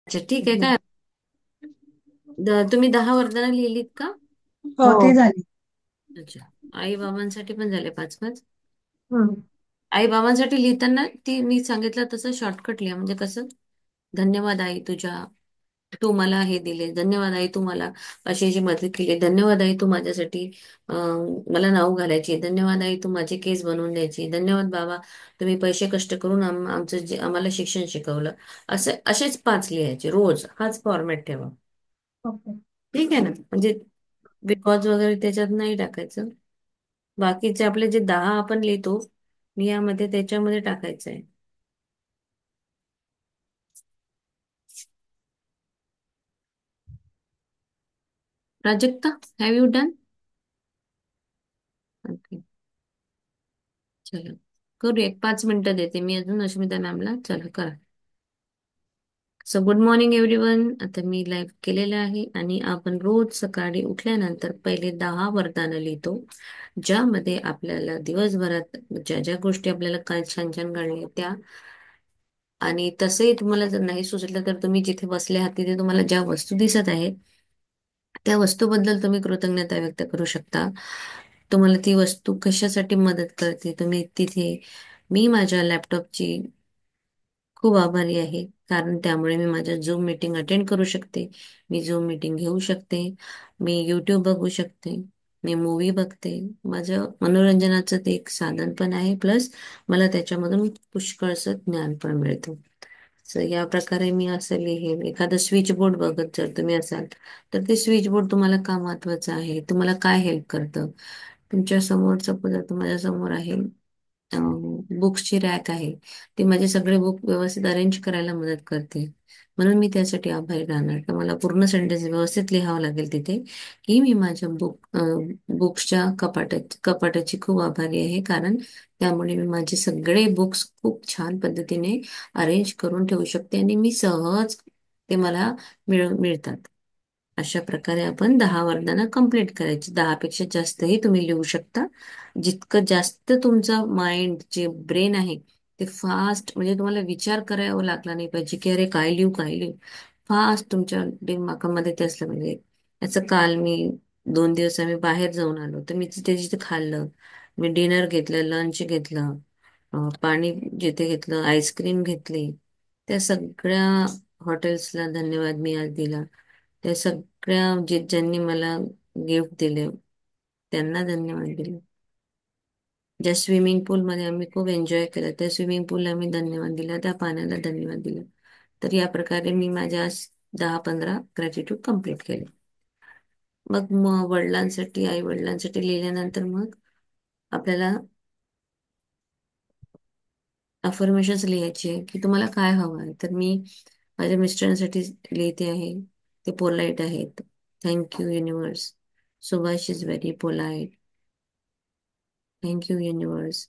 अच्छा, ठीक आहे. काय तुम्ही 10 वरदानं लिहिलीत का? हो, ते झाले. अच्छा. आई बाबांसाठी पण झाले 5-5. हम्म. आई बाबांसाठी लिहिताना ती मी सांगितलं तसं शॉर्टकट लिहा. म्हणजे कसं, धन्यवाद आई तुझ्या, तू मला हे दिले, धन्यवाद आई तू मला अशी अशी मदत केली, धन्यवाद आई तू माझ्यासाठी मला नाऊ घालायची, धन्यवाद आई तू माझे केस बनवून द्यायची, धन्यवाद बाबा तुम्ही पैसे कष्ट करून आमचं आम्हाला शिक्षण शिकवलं. असेच 5 लिहायचे रोज. हाच फॉर्मॅट ठेवा. ओके. ठीक आहे ना? म्हणजे बिकॉज वगैरे त्याच्यात नाही टाकायचं. बाकीचे आपले जे 10 आपण लिहितो यामध्ये त्याच्यामध्ये टाकायचं आहे. Prajakta, have you done? Okay, चला करू. 5 मिनिटं देते मी अजून अश्मिता मॅमला. चला करा. So good morning everyone. आता मी लाईव्ह केलेलं आहे आणि आपण रोज सकाळी उठल्यानंतर पहिले 10 वरदानं लिहितो, ज्यामध्ये आपल्याला दिवसभरात ज्या ज्या गोष्टी आपल्याला काय छान छान घडल्या त्या. आणि तसंही तुम्हाला जर नाही सुचलं तर तुम्ही जिथे बसले आहात तिथे तुम्हाला ज्या वस्तू दिसत आहेत त्या वस्तूबद्दल तुम्ही कृतज्ञता व्यक्त करू शकता. तुम्हाला ती वस्तू कशासाठी मदत करते तुम्ही तिथे. मी माझ्या लॅपटॉपची खूप आभारी आहे, कारण त्यामुळे मी माझ्या झूम मीटिंग अटेंड करू शकते, मी झूम मीटिंग घेऊ शकते, मी युट्यूब बघू शकते, मी मूवी बघते. माझं मनोरंजनाचं ते एक साधन पण आहे, प्लस मला त्याच्यामधून पुष्कळसं ज्ञान पण मिळतं. सो या प्रकारे मी असं लिहेन. एखादं स्विच बोर्ड बघत जर तुम्ही असाल तर ते स्विच बोर्ड तुम्हाला का महत्वाचं आहे, तुम्हाला काय हेल्प करतं. तुमच्या समोर सपोज आता माझ्या समोर आहे बुक्सची रॅक आहे, ती माझे सगळे बुक व्यवस्थित अरेंज करायला मदत करते. म्हणून मी त्यासाठी आभारी राहणार. तर मला पूर्ण सेंटेन्स व्यवस्थित लिहावं लागेल तिथे की मी माझ्या बुक्सच्या कपाटाची खूप आभारी आहे, कारण त्यामुळे मी माझे सगळे बुक्स खूप छान पद्धतीने अरेंज करून ठेवू शकते आणि मी सहज ते मला मिळतात. अशा प्रकारे आपण 10 वरदानं कंप्लीट करायची. 10 पेक्षा जास्तही तुम्ही लिहू शकता. जितकं जास्त तुमचा माइंड जे ब्रेन आहे ते फास्ट, म्हणजे तुम्हाला विचार करावा लागला नाही पाहिजे की अरे काय लिहू काय लिहू. फास्ट तुमच्या दिमागामध्ये ते असलं म्हणजे. याचं काल मी 2 दिवस आम्ही बाहेर जाऊन आलो तर मी तिथे जिथे खाल्लं, मी डिनर घेतलं, लंच घेतलं, पाणी जिथे घेतलं, आईस्क्रीम घेतली, त्या सगळ्या हॉटेल्सला धन्यवाद मी आज दिला. त्या सगळ्या ज्यांनी मला गिफ्ट दिले त्यांना धन्यवाद दिले. ज्या स्विमिंग पूलमध्ये आम्ही खूप एन्जॉय केलं त्या स्विमिंग पूलला मी धन्यवाद दिला, त्या पाण्याला धन्यवाद दिला. तर या प्रकारे मी माझ्या 10-15 ग्रॅटिट्यूड कंप्लीट केले. मग वडिलांसाठी, आई वडिलांसाठी लिहिल्यानंतर मग आपल्याला अफर्मेशन्स लिहायचे आहे की तुम्हाला काय हवं आहे. तर मी माझ्या मिस्टरांसाठी लिहिते आहे. ते पोलाईट आहेत. Thank you universe. Subhash is very polite. Thank you universe.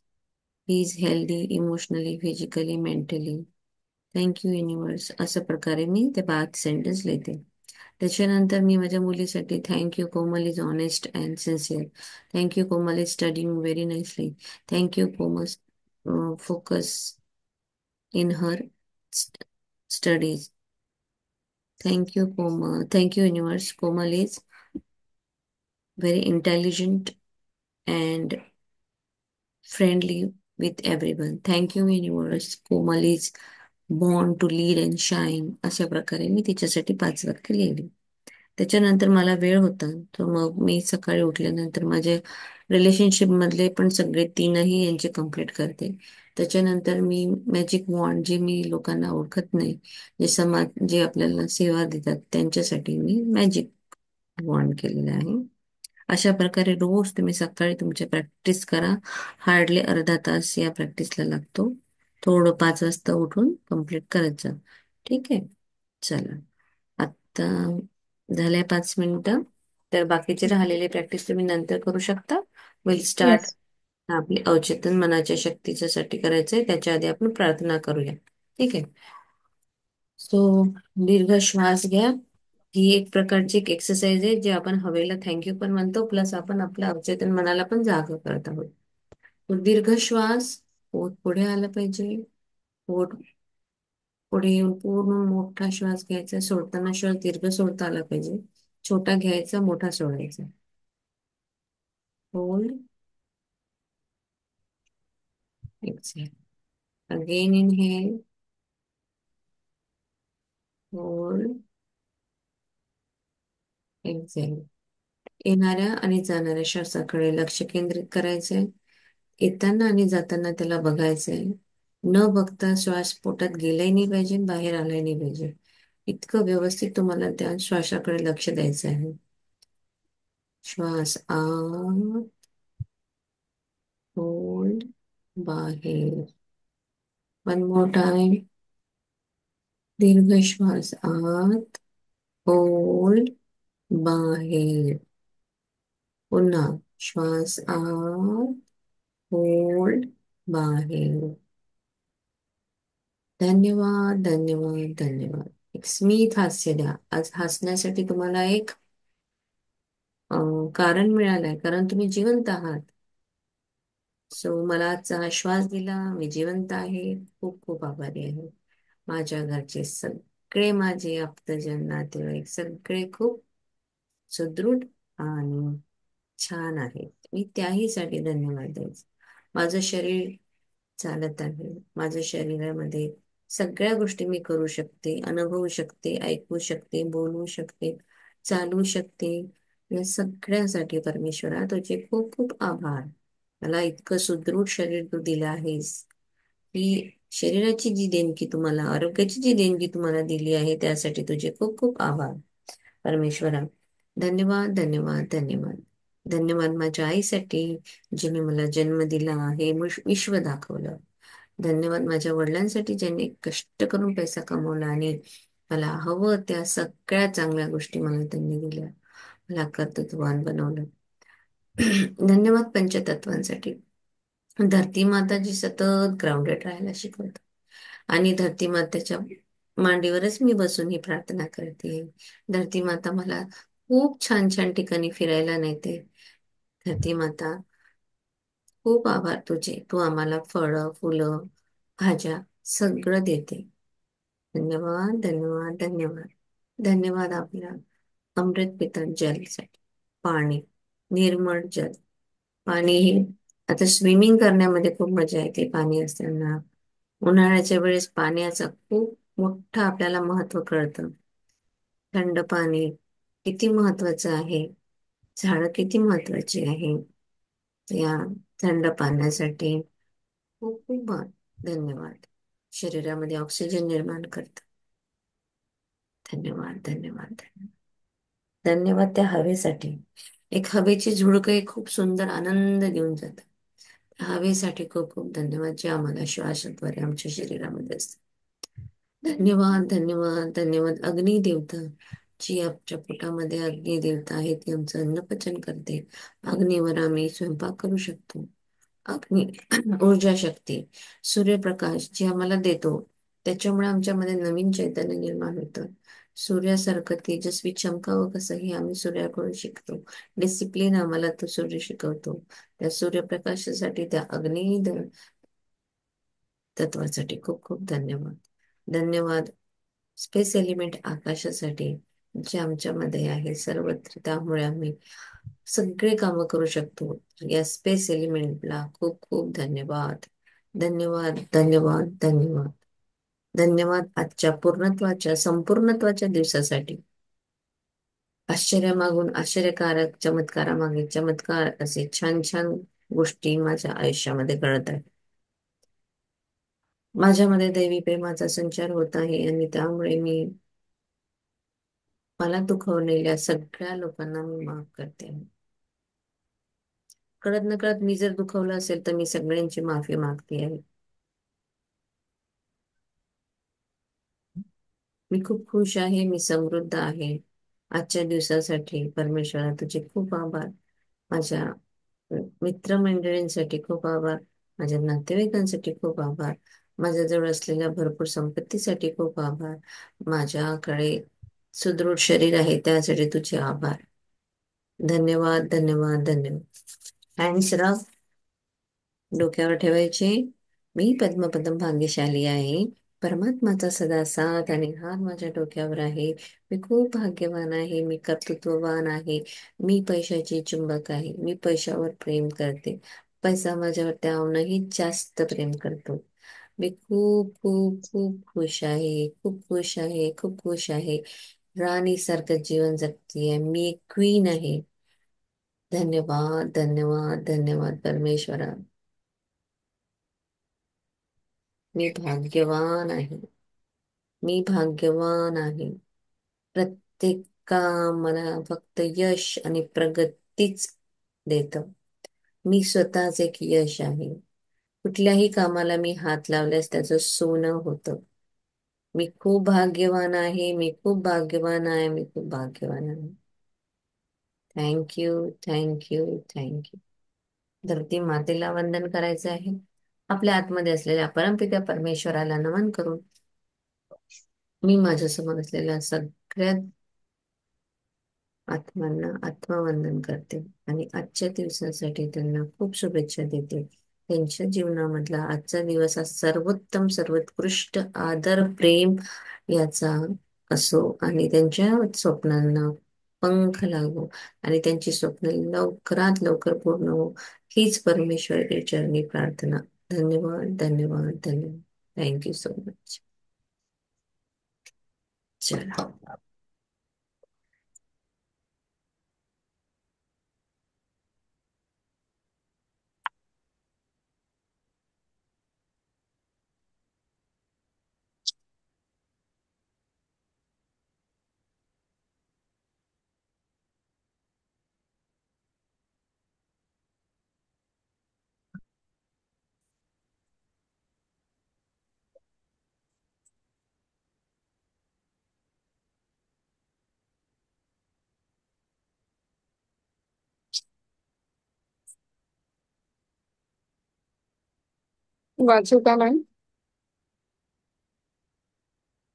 He is healthy emotionally, physically, mentally. Thank you universe. अशा प्रकारे मी ते 5 सेंटेन्स लिहिते. त्याच्यानंतर मी माझ्या मुलीसाठी thank you Komal is honest and sincere. Thank you Komal is studying very nicely. Thank you Komal focus in her studies. Thank you, Komal. Thank you, universe. Komal is very intelligent and friendly with everyone. Thank you, universe. Komal is born to lead and shine. अशा प्रकारे मी तिच्यासाठी 5 वाक्य लिहिली. त्याच्यानंतर मला वेळ होता, तर मग मी सकाळी उठल्यानंतर माझे रिलेशनशिप मधले पण सगळे 3ही यांचे कम्प्लीट करते. त्याच्यानंतर मी मॅजिक वॉन्ड, जे मी लोकांना ओळखत नाही, जे समाज जे आपल्याला सेवा देतात त्यांच्यासाठी मी मॅजिक वॉन्ड केलेलं आहे. अशा प्रकारे रोज तुम्ही सकाळी तुमची प्रॅक्टिस करा. हार्डली अर्धा तास या प्रॅक्टिसला लागतो. थोडं 5 वाजता उठून कम्प्लीट करत जा. ठीक आहे. चला, आता झाल्या 5 मिनिटं. तर बाकीचे राहिलेले प्रॅक्टिस तुम्ही नंतर करू शकता. Will start. येस. आपले अवचेतन मनाच्या शक्तीच्या साठी करायचंय, त्याच्या आधी आपण प्रार्थना करूया. ठीक आहे. सो दीर्घ श्वास घ्या. ही एक प्रकारची एक एक्सरसाइज आहे जे आपण हवेला थँक्यू पण म्हणतो, प्लस आपण आपल्या अवचेतन मनाला पण जाग करत आहोत. तो दीर्घ श्वास. पोट पुढे आलं पाहिजे. पोट पुढे येऊन पूर्ण मोठा श्वास घ्यायचा, सोडताना श्वास दीर्घ सोडता आला पाहिजे. छोटा घ्यायचा, मोठा सोडायचा. Hold, exhale. Again inhale, hold, exhale. येणाऱ्या आणि जाणाऱ्या श्वासाकडे लक्ष केंद्रित करायचंय. येताना आणि जाताना त्याला बघायचंय. न बघता श्वास पोटात गेलाही नाही पाहिजे, बाहेर आलाही नाही पाहिजे. इतकं व्यवस्थित तुम्हाला त्या श्वासाकडे लक्ष द्यायचं आहे. श्वास आत, होल्ड, बाहेर. One more time. दीर्घ श्वास आत, होल्ड, बाहेर. पुन्हा श्वास आत, होल्ड, बाहेर. धन्यवाद, धन्यवाद, धन्यवाद. एक स्मित हास्य द्या. आज हसण्यासाठी तुम्हाला एक कारण मिळालंय, कारण तुम्ही जिवंत आहात. सो मला आजचा हा श्वास दिला, मी जिवंत आहे. खूप खूप आभारी आहे. माझ्या घरचे सगळे, माझे आप्तजन, नातेवाईक सगळे खूप सुदृढ आणि छान आहेत. मी त्याहीसाठी धन्यवाद द्यायचे. माझं शरीर चालत आहे. माझ्या शरीरामध्ये सगळ्या गोष्टी मी करू शकते, अनुभवू शकते, ऐकू शकते, बोलू शकते, चालू शकते. या सगळ्यासाठी परमेश्वरा तुझे खूप खूप आभार. मला इतकं सुदृढ शरीर तू दिलं आहेस. ही शरीराची जी देणगी तुम्हाला, आरोग्याची जी देणगी तुम्हाला दिली आहे, त्यासाठी तुझे खूप खूप आभार परमेश्वरा. धन्यवाद, धन्यवाद, धन्यवाद. धन्यवाद माझ्या आईसाठी, जिने मला जन्म दिला आहे, विश्व दाखवलं. धन्यवाद माझ्या वडिलांसाठी, ज्यांनी कष्ट करून पैसा कमवला आणि मला हवं त्या सगळ्या चांगल्या गोष्टी मला त्यांनी दिल्या. मला कर्तृत्ववान बनवलं. धन्यवाद पंचतत्वांसाठी. धरती माता जी सतत ग्राउंडेड राहायला शिकवत, आणि धरती मातेच्या मांडीवरच मी बसून ही प्रार्थना करते. धरती माता मला खूप छान छान ठिकाणी फिरायला नेते. धरती माता, खूप आभार तुझे. तू आम्हाला फळं, फुलं, भाज्या सगळं देते. धन्यवाद, धन्यवाद, धन्यवाद. धन्यवाद आपल्या अमृत पितात जलसाठी. पाणी, निर्मळ जल. पाणी हे, आता स्विमिंग करण्यामध्ये खूप मजा येते पाणी असताना. उन्हाळ्याच्या वेळेस पाण्याचं खूप मोठं आपल्याला महत्व कळतं. थंड पाणी किती महत्वाचं आहे. झाडं किती महत्वाची आहे. या थंड पाण्यासाठी खूप खूप धन्यवाद. शरीरामध्ये ऑक्सिजन निर्माण करतं. धन्यवाद, धन्यवाद, धन्यवाद. धन्यवाद त्या हवेसाठी. एक हवेची झुळूक एक खूप सुंदर आनंद घेऊन जातात. हवेसाठी खूप खूप धन्यवाद, जे आम्हाला श्वासाद्वारे आमच्या शरीरामध्ये असते. धन्यवाद, धन्यवाद, धन्यवाद. अग्नी देवता, जी आमच्या पोटामध्ये अग्नी देवता आहे, ती आमचं अन्न पचन करते. अग्नीवर आम्ही स्वयंपाक करू शकतो. अग्नी ऊर्जा शक्ती, सूर्यप्रकाश जे आम्हाला देतो, त्याच्यामुळे आमच्यामध्ये नवीन चैतन्य निर्माण होतं. सूर्यासारखं तेजस्वी चमकावं कसं, हे आम्ही सूर्याकडून शिकतो. डिसिप्लिन आम्हाला तो सूर्य शिकवतो. त्या सूर्यप्रकाशासाठी, त्या अग्नी तत्वासाठी खूप खूप धन्यवाद. धन्यवाद स्पेस एलिमेंट आकाशासाठी, जे आमच्यामध्ये आहे सर्वत्र, त्यामुळे आम्ही सगळे कामं करू शकतो. या स्पेस एलिमेंटला खूप खूप धन्यवाद. धन्यवाद, धन्यवाद, धन्यवाद. धन्यवाद आजच्या पूर्णत्वाच्या, संपूर्णत्वाच्या दिवसासाठी. आश्चर्यामागून आश्चर्यकारक, चमत्कारामागे चमत्कार असे छान छान गोष्टी माझ्या आयुष्यामध्ये घडत आहेत. माझ्यामध्ये दैवी प्रेमाचा संचार होत आहे, आणि त्यामुळे मला दुखवलेल्या सगळ्या लोकांना मी माफ करते. कळत नकळत मी जर दुखवलं असेल, तर मी सगळ्यांची माफी मागते आहे. मी खूप खुश आहे, मी समृद्ध आहे. आजच्या दिवसासाठी परमेश्वरा तुझे खूप आभार. माझ्या मित्रमंडळींसाठी खूप आभार. माझ्या नातेवाईकांसाठी खूप आभार. माझ्याजवळ असलेल्या भरपूर संपत्तीसाठी खूप आभार. माझ्याकडे सुदृढ शरीर आहे, त्यासाठी तुझे आभार. धन्यवाद, धन्यवाद, धन्यवाद. हँड्स डोक्यावर ठेवायचे. मी पद्मपदम भाग्यशाली आहे. परमात्माचा सदा साथ आणि हात माझ्या डोक्यावर आहे. मी खूप भाग्यवान आहे. मी कर्तृत्ववान आहे. मी पैशाची चुंबक आहे. मी पैशावर प्रेम करते. पैसा माझ्यावर त्याहूनही जास्त प्रेम करतो. मी खूप खूप खूप खुश आहे. खूप खुश आहे. खूप खुश आहे. राणी सारखं जीवन जगतीये. मी एक क्वीन आहे. धन्यवाद, धन्यवाद, धन्यवाद परमेश्वरा. मी भाग्यवान आहे. मी भाग्यवान आहे. प्रत्येक मला फक्त यश आणि प्रगतीच देत. मी स्वतःच एक यश आहे. कुठल्याही कामाला मी हात लावल्यास त्याचं सोनं होतं. मी खूप भाग्यवान आहे. मी खूप भाग्यवान आहे. मी खूप भाग्यवान आहे. Thank you, thank you, thank you. धरती मातेला वंदन करायचं आहे. आपल्या आतमध्ये असलेल्या परमपित्या परमेश्वराला नमन करून मी माझ्यासमोर असलेल्या सगळ्या आत्मांना आत्मवंदन करते आणि आजच्या दिवसासाठी त्यांना खूप शुभेच्छा देते. त्यांच्या जीवनामधला आजचा दिवस हा सर्वोत्तम सर्वोत्कृष्ट आदर प्रेम याचा असो आणि त्यांच्या स्वप्नांना पंख लागो आणि त्यांची स्वप्न लवकरात लवकर पूर्ण हो, हीच परमेश्वर चरणी प्रार्थना. धन्यवाद, धन्यवाद, धन्यवाद. Thank you so much. चला. वाचू का मॅम?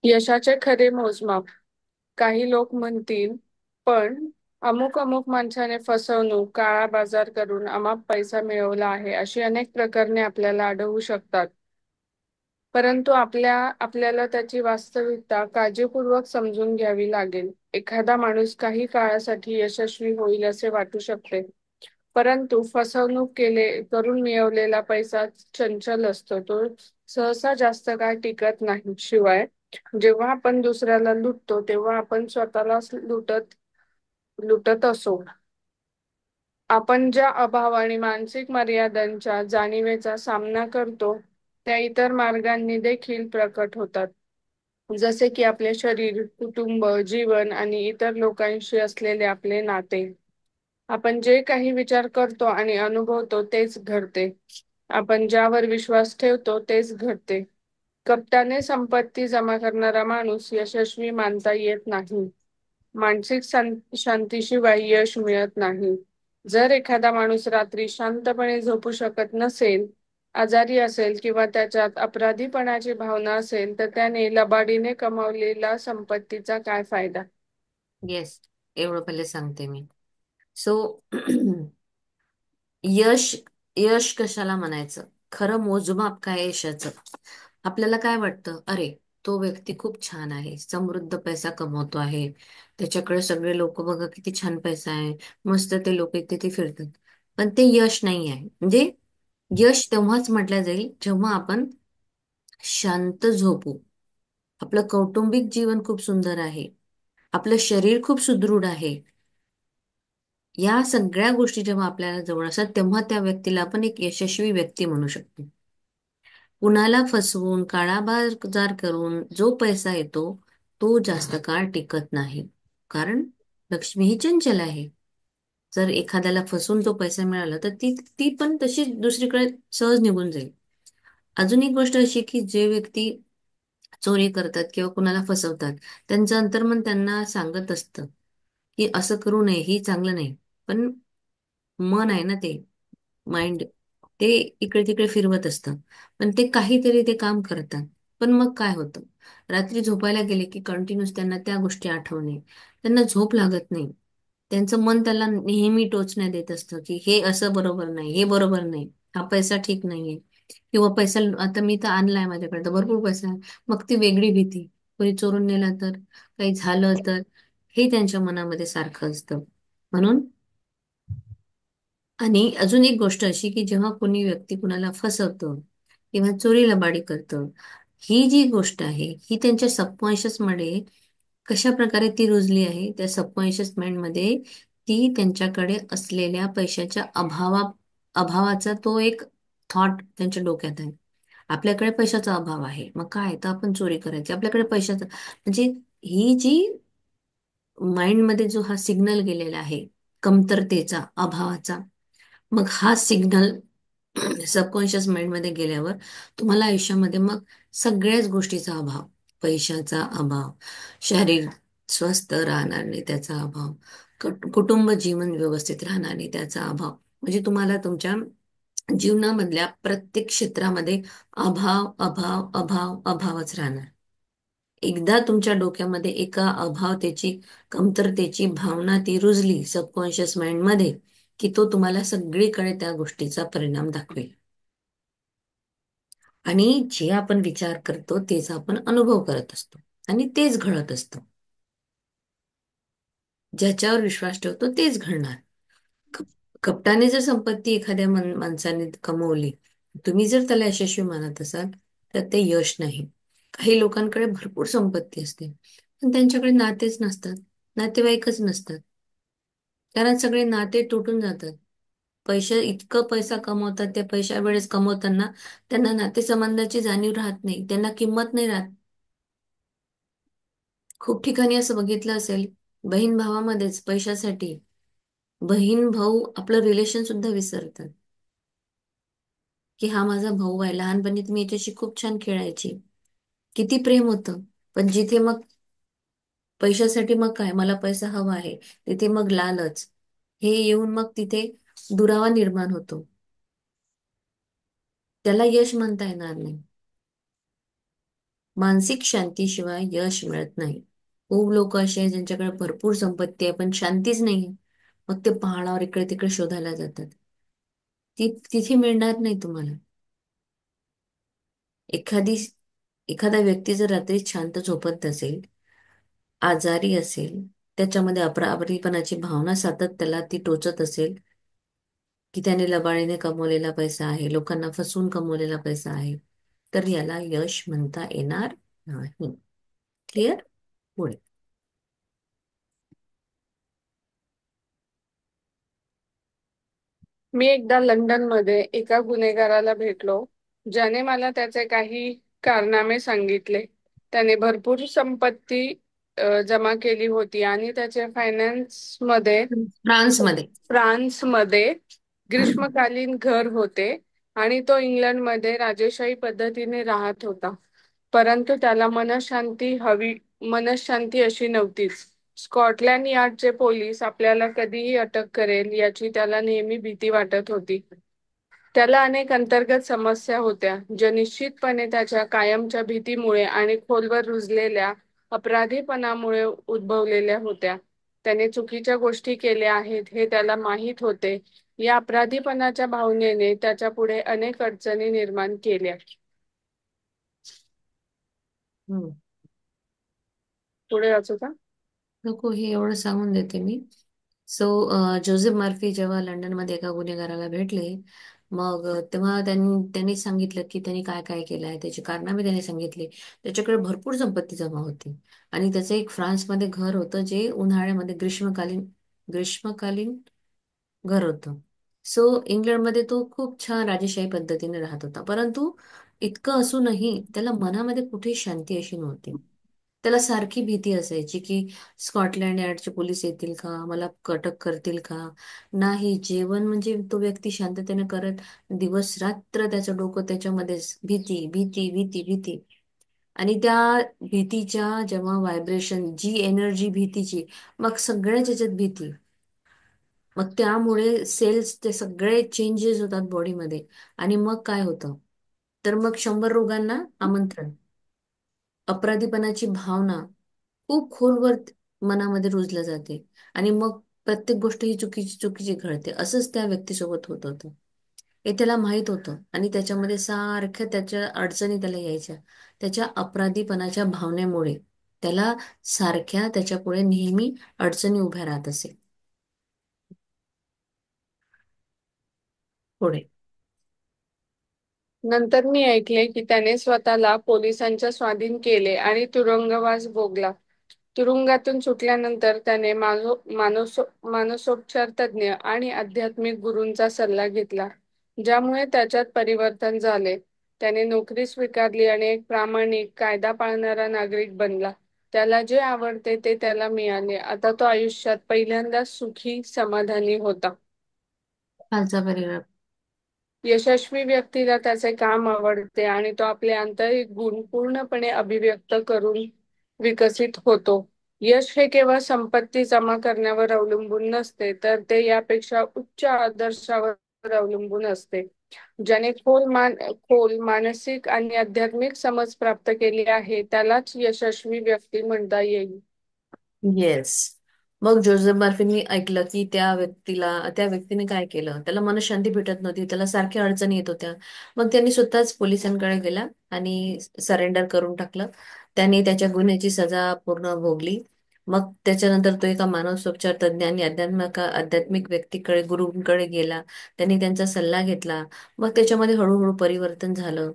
यशाचे खरे मोजमाप. काही लोक म्हणतील, पण अमुक अमुक माणसाने फसवणूक, काळा बाजार करून अमाप पैसा मिळवला आहे, अशी अनेक प्रकरणे आपल्याला आढळू शकतात. परंतु आपल्याला त्याची वास्तविकता काळजीपूर्वक समजून घ्यावी लागेल. एखादा माणूस काही काळासाठी यशस्वी होईल असे वाटू शकते, परंतु फसवणूक करून मिळवलेला पैसा चंचल असतो. तो सहसा जास्त काळ टिकत नाही. शिवाय जेव्हा आपण दुसऱ्याला लुटतो तेव्हा आपण स्वतःलाच लुटत असो. आपण ज्या अभाव आणि मानसिक मर्यादांच्या जाणीवेचा सामना करतो त्या इतर मार्गांनी देखील प्रकट होतात, जसे की आपले शरीर, कुटुंब, जीवन आणि इतर लोकांशी असलेले आपले नाते. आपण जे काही विचार करतो आणि अनुभवतो तेच घडते. आपण ज्यावर विश्वास ठेवतो तेच घडते. कपटाने संपत्ती जमा करणारा माणूस यशस्वी मानता येत नाही. मानसिक शांतीशिवाय यश मिळत नाही. जर एखादा माणूस रात्री शांतपणे झोपू शकत नसेल, आजारी असेल किंवा त्याच्यात अपराधीपणाची भावना असेल, तर त्याने लबाडीने कमावलेला संपत्तीचा काय फायदा? येस, एवढं पहिले सांगते मी. सो यश यश कशाला म्हणायचं? खरं मोजमाप काय यशाचं? आपल्याला काय वाटतं? अरे, तो व्यक्ती खूप छान आहे, समृद्ध पैसा कमवतो आहे, त्याच्याकडे सगळे लोक बघा किती छान पैसा आहे, मस्त ते लोक इथे ते फिरतात. पण ते यश नाही आहे. म्हणजे यश तेव्हाच म्हटलं जाईल जेव्हा आपण शांत झोपू, आपलं कौटुंबिक जीवन खूप सुंदर आहे, आपलं शरीर खूप सुदृढ आहे. या सगळ्या गोष्टी जेव्हा आपल्याला जवळ असतात तेव्हा त्या व्यक्तीला आपण एक यशस्वी व्यक्ती म्हणू शकतो. कुणाला फसवून काळा बाजार करून जो पैसा येतो तो जास्त काळ टिकत नाही. कारण लक्ष्मी ही चंचल आहे. जर एखाद्याला फसवून तो पैसा मिळाला तर ती ती पण तशी दुसरीकडे सहज निघून जाईल. अजून एक गोष्ट अशी की जे व्यक्ती चोरी करतात किंवा कुणाला फसवतात, त्यांचं अंतर्मन त्यांना सांगत असतं की असं करू नये, ही चांगलं नाही. पण मन आहे ना, ते माइंड, ते इकडे तिकडे फिरवत असतं. पण ते काहीतरी ते काम करतात. पण मग काय होतं, रात्री झोपायला गेले की कंटिन्यूस त्यांना त्या गोष्टी आठवणे, त्यांना झोप लागत नाही. त्यांचं मन त्याला नेहमी टोचण्या देत असतं की हे असं बरोबर नाही, हे बरोबर नाही, हा पैसा ठीक नाहीये. किंवा पैसा आता मी तर आणलाय माझ्याकडे तर भरपूर पैसा आहे, मग ती वेगळी भीती, कोणी चोरून नेला तर, काही झालं तर, हे त्यांच्या मनामध्ये सारखं असतं. म्हणून, आणि अजून एक गोष्ट अशी की जेव्हा कोणी व्यक्ती कुणाला फसवतं किंवा चोरी लबाडी करतं, ही जी गोष्ट आहे ही त्यांच्या सबकॉन्शियस मध्ये कशा प्रकारे ती रुजली आहे, त्या सबकॉन्शियस माइंड मध्ये ती त्यांच्याकडे असलेल्या पैशाच्या अभावाचा तो एक थॉट त्यांच्या डोक्यात आहे. आपल्याकडे पैशाचा अभाव आहे, मग काय तर आपण चोरी करायची, आपल्याकडे पैशाचा म्हणजे ही जी माइंड मध्ये जो हा सिग्नल गेलेला आहे कमतरतेचा, अभावाचा, मग हा सिग्नल सबकॉन्शियस माइंड मध्ये गेल्यावर तुम्हाला आयुष्यामध्ये मग सगळ्याच गोष्टीचा अभाव, पैशाचा अभाव, शरीर स्वस्थ राहणार नाही त्याचा अभाव, कुटुंब जीवन व्यवस्थित राहणार नाही त्याचा अभाव, म्हणजे तुम्हाला तुमच्या जीवनामधल्या प्रत्येक क्षेत्रामध्ये अभाव अभाव अभाव अभावच राहणार. एकदा तुमच्या डोक्यामध्ये एका अभावतेची, कमतरतेची भावना ती रुजली सबकॉन्शियस माइंड मध्ये, की तो तुम्हाला सगळीकडे त्या गोष्टीचा परिणाम दाखवेल. आणि जे आपण विचार करतो तेच आपण अनुभव करत असतो आणि तेच घडत असतं. ज्याच्यावर विश्वास ठेवतो तेच घडणार. कप- कपटाने जर संपत्ती एखाद्या माणसाने कमवली, तुम्ही जर त्याला यशस्वी मानत असाल, तर ते यश नाही. काही लोकांकडे भरपूर संपत्ती असते पण त्यांच्याकडे नातेच नसतात, नातेवाईकच नसतात, कारण सगळे नाते तुटून जातात. इतकं पैसा कमवतात, त्या पैशा वेळेस कमवताना त्यांना नातेसंबंधाची जाणीव राहत नाही, त्यांना किंमत नाही राहत. खूप ठिकाणी असं बघितलं असेल, बहीण भावामध्येच पैशासाठी बहीण भाऊ आपलं रिलेशन सुद्धा विसरतात, की हा माझा भाऊ आहे, लहानपणी मी याच्याशी खूप छान खेळायची, किती प्रेम होतं. पण जिथे मग पैशासाठी, मग काय, मला पैसा हवा आहे, तिथे मग लालच हे येऊन मग तिथे दुरावा निर्माण होतो. त्याला यश म्हणता येणार नाही. मानसिक शांतीशिवाय यश मिळत नाही. खूप लोक असे आहेत ज्यांच्याकडे भरपूर संपत्ती आहे पण शांतीच नाहीये, मग ते पहाडावर इकडे तिकडे शोधायला जातात, ती तिथे मिळणार नाही तुम्हाला. एखादी एखादा व्यक्ती जर रात्री शांत झोपत नसेल, आजारी असेल, त्याच्यामध्ये अपराधीपणाची भावना सतत त्याला ती टोचत असेल, की त्याने लबाडीने कमवलेला पैसा आहे, लोकांना फसवून कमवलेला पैसा आहे, तर याला यश म्हणता येणार नाही. क्लिअर? पुढे. मी एकदा लंडनमध्ये एका गुन्हेगाराला भेटलो, ज्याने मला त्याचे काही कारनामे सांगितले. त्याने भरपूर संपत्ती जमा केली होती आणि त्याचे फायनान्समध्ये फ्रान्समध्ये. फ्रान्समध्ये ग्रीष्मकालीन घर होते आणि तो इंग्लंडमध्ये राजेशाही पद्धतीने राहत होता. परंतु त्याला मनशांती अशी नव्हतीच. स्कॉटलँड यार्डचे पोलीस आपल्याला कधीही अटक करेल याची त्याला नेहमी भीती वाटत होती. त्याला अनेक अंतर्गत समस्या होत्या, ज्या निश्चितपणे त्याच्या कायमच्या भीतीमुळे आणि खोलवर रुजलेल्या अपराधीपणामुळे उद्भवलेल्या होत्या. त्याने चुकीच्या गोष्टी केल्या आहेत हे त्याला माहीत होते. या अपराधीपणाच्या भावनेने त्याच्या पुढे अनेक अडचणी निर्माण केल्या. हम्म. पुढे वाचू का? नको, हे एवढं सांगून देते मी. सो जोझेफ मर्फी जेव्हा लंडनमध्ये एका गुन्हेगाराला भेटले, मग तेव्हा त्यांनी सांगितलं की त्यांनी काय काय केलं आहे, त्याची कारनामे त्यांनी सांगितले. त्याच्याकडे भरपूर संपत्ती जमा होती आणि त्याचं एक फ्रान्समध्ये घर होतं जे उन्हाळ्यामध्ये ग्रीष्मकालीन घर होतं. सो इंग्लंडमध्ये तो खूप छान राजेशाही पद्धतीने राहत होता, परंतु इतकं असूनही त्याला मनामध्ये कुठे शांती अशी नव्हती. त्याला सारखी भीती असायची की स्कॉटलँड यार्डचे पोलीस येतील का, मला अटक करतील का. नाही, जेवण म्हणजे तो व्यक्ती शांततेने करत, दिवस रात्र त्याचं डोकं त्याच्यामध्येच, भीती भीती भीती भीती. आणि त्या भीतीच्या जेव्हा व्हायब्रेशन, जी एनर्जी भीतीची, मग सगळ्याच याच्यात भीती, मग त्यामुळे सेल्स ते सगळे चेंजेस होतात बॉडीमध्ये. आणि मग काय होतं, तर मग 100 रोगांना आमंत्रण, अपराधीपणाची भावना खूप खोलवर मनामध्ये रुजल्या जाते आणि मग प्रत्येक गोष्ट ही चुकीची चुकीची घडते. असंच त्या व्यक्तीसोबत होत होतं. हे त्याला माहित होतं आणि त्याच्यामध्ये सारख्या त्याच्या अडचणी त्याला यायच्या. त्याच्या अपराधीपणाच्या भावनेमुळे त्याला सारख्या त्याच्यापुढे नेहमी अडचणी उभ्या राहत असे. पुढे. नंतर मी ऐकले की त्याने स्वतःला पोलिसांच्या स्वाधीन केले आणि तुरुंगवास भोगला. तुरुंगातून सुटल्यानंतर त्याने मानसोपचार तज्ञ आणि आध्यात्मिक गुरूंचा सल्ला घेतला, ज्यामुळे त्याच्यात परिवर्तन झाले. त्याने नोकरी स्वीकारली आणि एक प्रामाणिक, कायदा पाळणारा नागरिक बनला. त्याला जे आवडते ते त्याला मिळाले. आता तो आयुष्यात पहिल्यांदाच सुखी, समाधानी होता. खालचा परिणाम. यशस्वी व्यक्तीला त्याचे काम आवडते आणि तो आपले आंतरिक गुण पूर्णपणे अभिव्यक्त करून विकसित होतो. यश हे केवळ संपत्ती जमा करण्यावर अवलंबून नसते, तर ते यापेक्षा उच्च आदर्शावर अवलंबून असते. ज्याने खोल मानसिक आणि आध्यात्मिक समज प्राप्त केली आहे, त्यालाच यशस्वी व्यक्ती म्हणता येईल. येस. मग जोझेफ बार्फींनी ऐकलं की त्या व्यक्तीने काय केलं, त्याला मनशांती भेटत नव्हती, त्याला सारख्या अडचणी येत होत्या. मग त्यांनी स्वतःच पोलिसांकडे गेला आणि सरेंडर करून टाकलं. त्यांनी त्याच्या गुन्ह्याची सजा पूर्ण भोगली. मग त्याच्यानंतर तो एका मानसोपचार तज्ञ आणि आध्यात्मिक व्यक्तीकडे, गुरूंकडे गेला. त्यांनी त्यांचा सल्ला घेतला. मग त्याच्यामध्ये हळूहळू परिवर्तन झालं.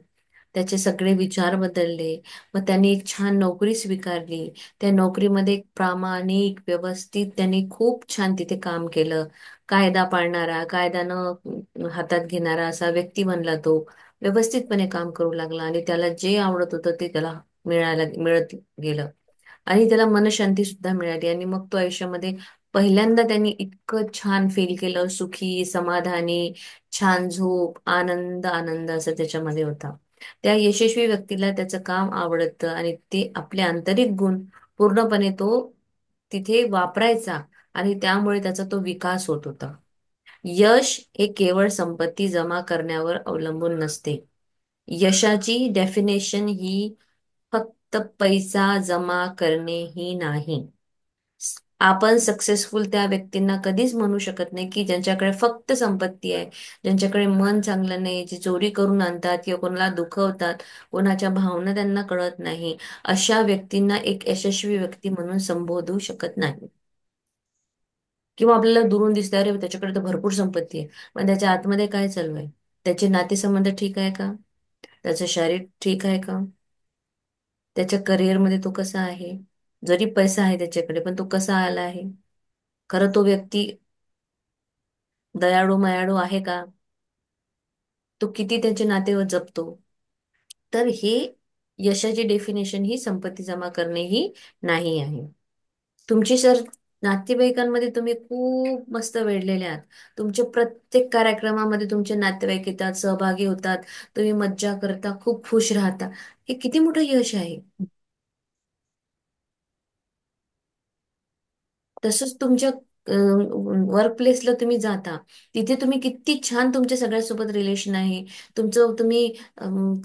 त्याचे सगळे विचार बदलले. मग त्यांनी एक छान नोकरी स्वीकारली. त्या नोकरीमध्ये एक प्रामाणिक, व्यवस्थित त्यांनी खूप छान तिथे काम केलं. कायदा पाळणारा, कायद्यानं हातात घेणारा असा व्यक्ती बनला तो. व्यवस्थितपणे काम करू लागला आणि त्याला जे आवडत होतं ते त्याला मिळत गेलं. आणि त्याला मनशांती सुद्धा मिळाली आणि मग तो आयुष्यामध्ये पहिल्यांदा त्यांनी इतकं छान फील केलं, सुखी, समाधानी, छान झोप, आनंद आनंद असं त्याच्यामध्ये होता. त्या यशस्वी व्यक्तीला त्याचं काम आवडतं आणि ते आपले आंतरिक गुण पूर्णपणे तो तिथे वापरायचा आणि त्यामुळे त्याचा तो विकास होत होता. यश हे केवळ संपत्ती जमा करण्यावर अवलंबून नसते. यशाची डेफिनेशन ही फक्त पैसा जमा करणे ही नाही. आपण सक्सेसफुल त्या व्यक्तींना कधीच म्हणू शकत नाही की ज्यांच्याकडे फक्त संपत्ती आहे, ज्यांच्याकडे मन चांगलं नाही, जे चोरी करून आणतात किंवा कोणाला दुखवतात, कोणाच्या भावना त्यांना कळत नाही, अशा व्यक्तींना एक यशस्वी व्यक्ती म्हणून संबोधू शकत नाही. किंवा आपल्याला दुरून दिसतं, अरे त्याच्याकडे तर भरपूर संपत्ती आहे, पण त्याच्या आतमध्ये काय चालू आहे? त्याचे नातेसंबंध ठीक आहे का? त्याचं शरीर ठीक आहे का? त्याच्या करिअरमध्ये तो कसा आहे? जरी पैसा आहे त्याच्याकडे, पण तो कसा आला आहे? खरं तो व्यक्ती दयाळू मायाळू आहे का? तो किती त्याचे नाते जपतो? तर हे यशाची डेफिनेशन ही संपत्ती जमा करणे ही नाही आहे. तुमची सर नातेवाईकांमध्ये तुम्ही खूप मस्त वेळलेले आहात. तुमच्या प्रत्येक कार्यक्रमामध्ये तुमचे नातेवाईक येतात, सहभागी होतात, तुम्ही मज्जा करता, खूप खुश राहता. हे किती मोठं यश आहे. तसंच तुमच्या वर्क प्लेसला तुम्ही जाता, तिथे तुम्ही किती छान तुमच्या सगळ्यासोबत रिलेशन आहे. तुम्ही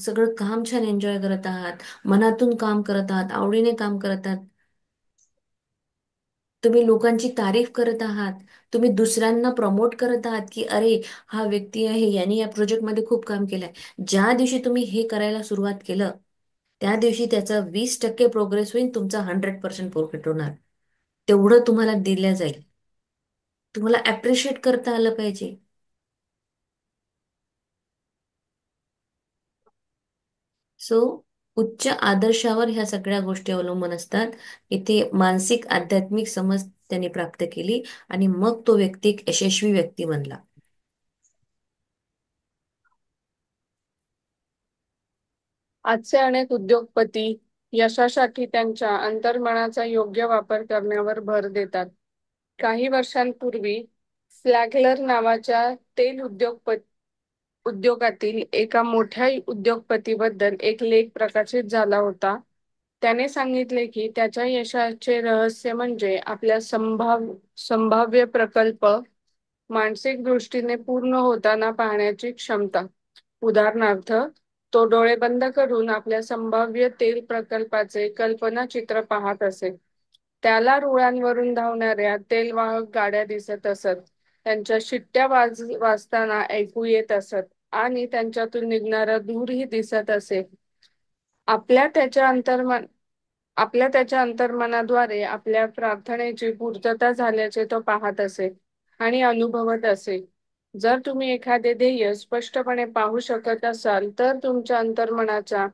सगळं काम छान एन्जॉय करत आहात, मनातून काम करत आहात, आवडीने काम करत आहात. तुम्ही लोकांची तारीफ करत आहात. तुम्ही दुसऱ्यांना प्रमोट करत आहात की अरे, हा व्यक्ती आहे, यांनी या प्रोजेक्टमध्ये खूप काम केलंय. ज्या दिवशी तुम्ही हे करायला सुरुवात केलं, त्या दिवशी त्याचा 20% प्रोग्रेस होईल, तुमचा 100% प्रॉफिट होणार. तेवढं तुम्हाला दिलं जाईल. तुम्हाला अप्रिशिएट करता आलं पाहिजे. सो उच्च आदर्शावर ह्या सगळ्या गोष्टी अवलंबून असतात. इथे मानसिक आध्यात्मिक समज त्यांनी प्राप्त केली आणि मग तो व्यक्ती एक यशस्वी व्यक्ती बनला. आजचे अनेक उद्योगपती यशासाठी त्यांच्या अंतर्मनाचा योग्य वापर करण्यावर भर देतात. काही वर्षांपूर्वी फ्लॅगलर नावाच्या तेल उद्योगातील एका मोठ्या उद्योगपतीबद्दल एक लेख प्रकाशित झाला होता. त्याने सांगितले की त्याच्या यशाचे रहस्य म्हणजे आपल्या संभाव्य प्रकल्प मानसिक दृष्टीने पूर्ण होताना पाहण्याची क्षमता. उदाहरणार्थ, तो डोळे बंद करून आपल्या संभाव्य तेल प्रकल्पाचे कल्पना चित्र पाहत असे. त्याला रुळांवरून धावणाऱ्या तेलवाहक गाड्या दिसत असत. त्यांच्या शिट्ट्या वाजताना ऐकू येत असत. आणि त्यांच्यातून निघणारा धूरही दिसत असे. आपल्या त्याच्या अंतर्मन आपल्या त्याच्या अंतर्मनाद्वारे आपल्या प्रार्थनेची पूर्तता झाल्याचे तो पाहत असे आणि अनुभवत असे. जर तुम्ही एखादे ध्येय स्पष्टपणे पाहू शकत असाल तर तुमच्या अंतर्मनाच्या